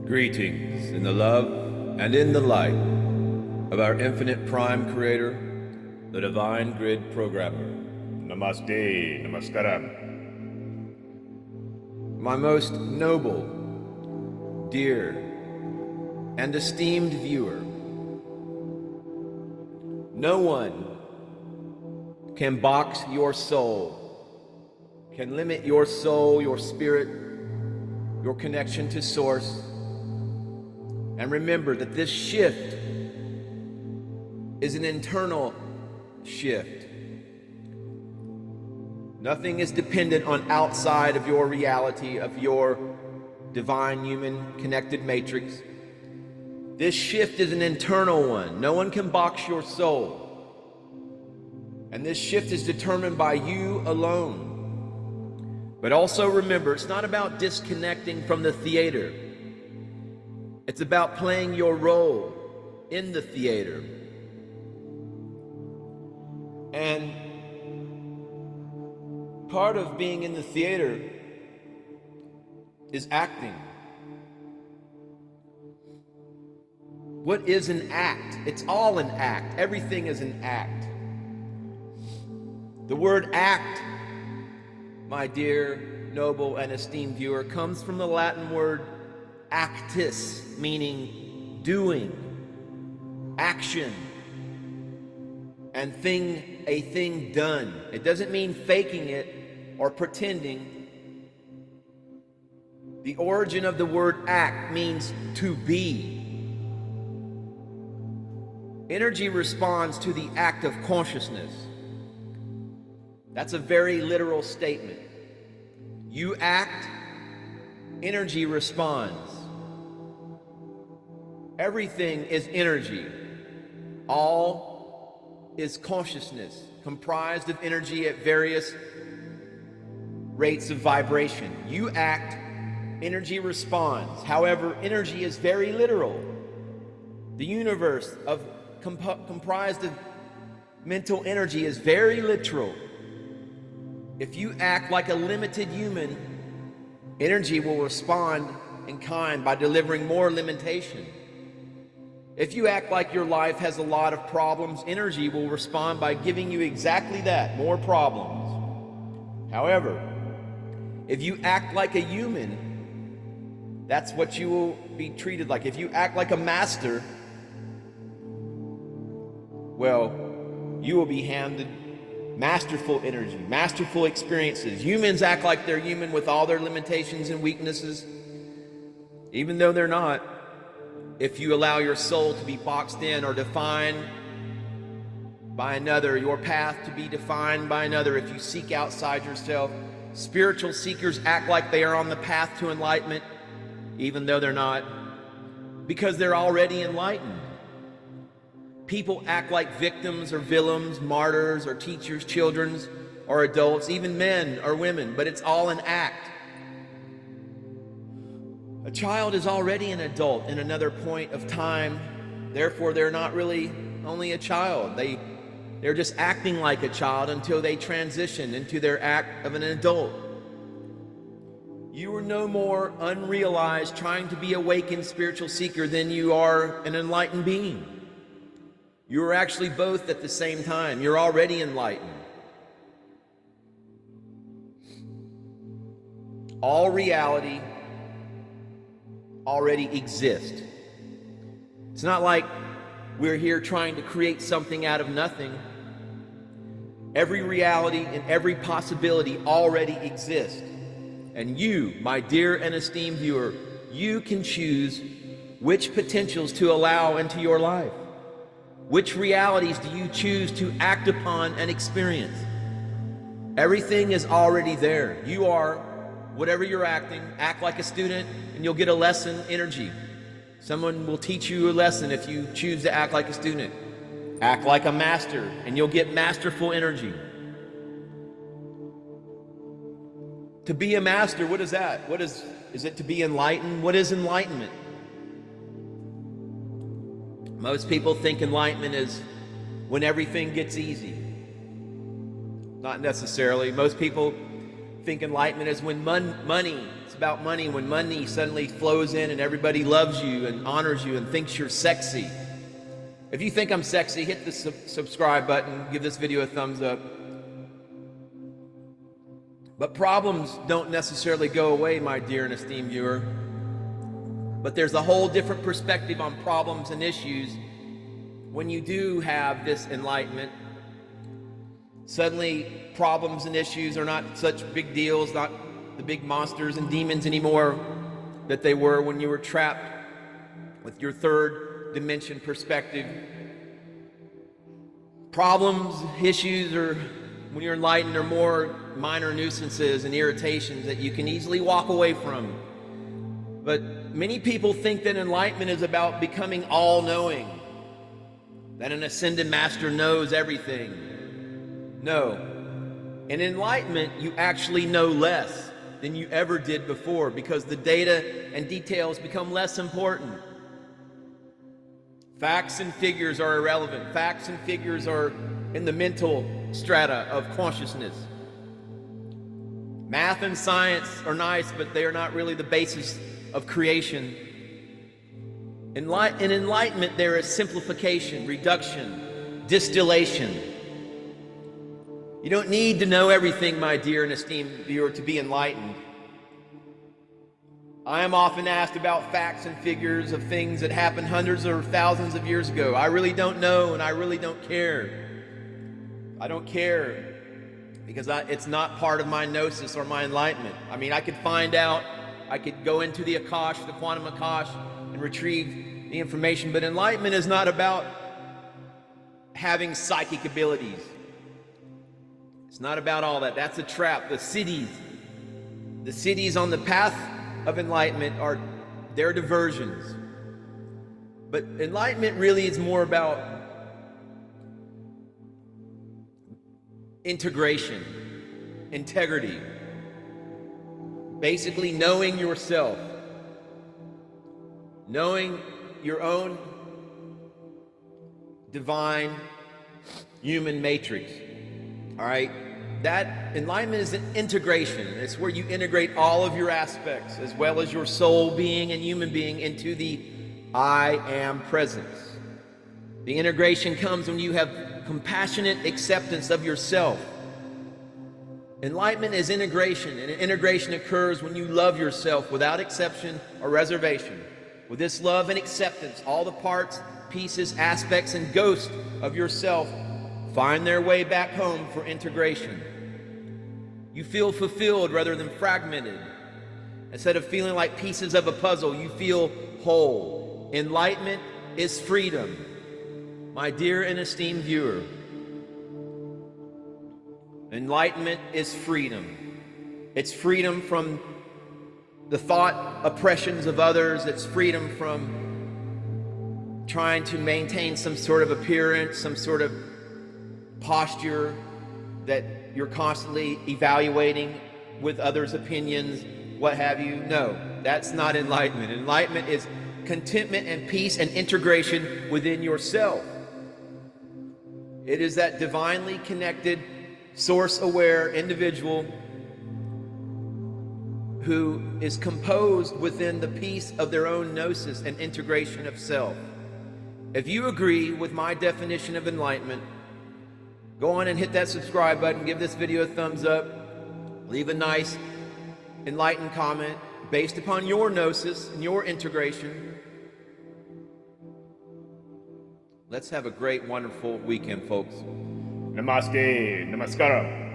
Greetings in the love and in the light of our infinite prime creator, the divine grid programmer. Namaste, Namaskaram. My most noble, dear, and esteemed viewer, no one can box your soul, can limit your soul, your spirit, your connection to Source. And remember that this shift is an internal shift. Nothing is dependent on outside of your reality, of your divine human connected matrix. This shift is an internal one. No one can box your soul. And this shift is determined by you alone. But also remember, it's not about disconnecting from the theater. It's about playing your role in the theater. And part of being in the theater is acting. What is an act? It's all an act. Everything is an act. The word act, my dear, noble, and esteemed viewer, comes from the Latin word actus, meaning doing, action, and a thing done. It doesn't mean faking it or pretending. The origin of the word act means to be. Energy responds to the act of consciousness. That's a very literal statement. You act, energy responds. Everything is energy. All is consciousness, comprised of energy at various rates of vibration. You act, energy responds. However, energy is very literal. The universe comprised of mental energy is very literal. If you act like a limited human, energy will respond in kind by delivering more limitation. If you act like your life has a lot of problems, energy will respond by giving you exactly that, more problems. However, if you act like a human, that's what you will be treated like. If you act like a master, well, you will be handed masterful energy, masterful experiences. Humans act like they're human with all their limitations and weaknesses, even though they're not. If you allow your soul to be boxed in or defined by another, your path to be defined by another, if you seek outside yourself, spiritual seekers act like they are on the path to enlightenment, even though they're not, because they're already enlightened. People act like victims or villains, martyrs or teachers, children or adults, even men or women, but it's all an act. A child is already an adult in another point of time. Therefore, they're not really only a child. They're just acting like a child until they transition into their act of an adult. You are no more unrealized trying to be awakened spiritual seeker than you are an enlightened being. You are actually both at the same time. You're already enlightened. All reality already exists. It's not like we're here trying to create something out of nothing. Every reality and every possibility already exists. And you, my dear and esteemed viewer, you can choose which potentials to allow into your life. Which realities do you choose to act upon and experience? Everything is already there. You are whatever you're acting. Act like a student and you'll get a lesson energy. Someone will teach you a lesson if you choose to act like a student. Act like a master and you'll get masterful energy. To be a master, what is that? Is it to be enlightened? What is enlightenment? Most people think enlightenment is when everything gets easy. Not necessarily. Most people think enlightenment is when money, it's about money, when money suddenly flows in and everybody loves you and honors you and thinks you're sexy. If you think I'm sexy, hit the subscribe button, give this video a thumbs up. But problems don't necessarily go away, my dear and esteemed viewer. But there's a whole different perspective on problems and issues when you do have this enlightenment. Suddenly, problems and issues are not such big deals, not the big monsters and demons anymore that they were when you were trapped with your third dimension perspective. Problems, issues, or when you're enlightened, are more minor nuisances and irritations that you can easily walk away from. But many people think that enlightenment is about becoming all-knowing, that an ascended master knows everything. No. In enlightenment, you actually know less than you ever did before because the data and details become less important. Facts and figures are irrelevant. Facts and figures are in the mental strata of consciousness. Math and science are nice, but they are not really the basis of creation. In enlightenment, there is simplification, reduction, distillation. You don't need to know everything, my dear and esteemed viewer, to be enlightened. I am often asked about facts and figures of things that happened hundreds or thousands of years ago. I really don't know, and I really don't care. I don't care because it's not part of my gnosis or my enlightenment. I mean, I could find out, I could go into the Akash, the quantum Akash, and retrieve the information, but enlightenment is not about having psychic abilities. It's not about all that. That's a trap. The cities on the path of enlightenment are their diversions. But enlightenment really is more about integration, integrity, basically knowing yourself, knowing your own divine human matrix. All right? That enlightenment is an integration. It's where you integrate all of your aspects, as well as your soul being and human being, into the I am presence. The integration comes when you have compassionate acceptance of yourself. Enlightenment is integration, and integration occurs when you love yourself without exception or reservation. With this love and acceptance, all the parts, pieces, aspects, and ghosts of yourself find their way back home for integration. You feel fulfilled rather than fragmented. Instead of feeling like pieces of a puzzle, you feel whole. Enlightenment is freedom. My dear and esteemed viewer, enlightenment is freedom. It's freedom from the thought oppressions of others. It's freedom from trying to maintain some sort of appearance, some sort of posture that you're constantly evaluating with others' opinions, what have you. No, that's not enlightenment. Enlightenment is contentment and peace and integration within yourself. It is that divinely connected, source-aware individual who is composed within the peace of their own gnosis and integration of self. If you agree with my definition of enlightenment, go on and hit that subscribe button, give this video a thumbs up, leave a nice enlightened comment based upon your gnosis and your integration. Let's have a great, wonderful weekend, folks. Namaste, Namaskaram.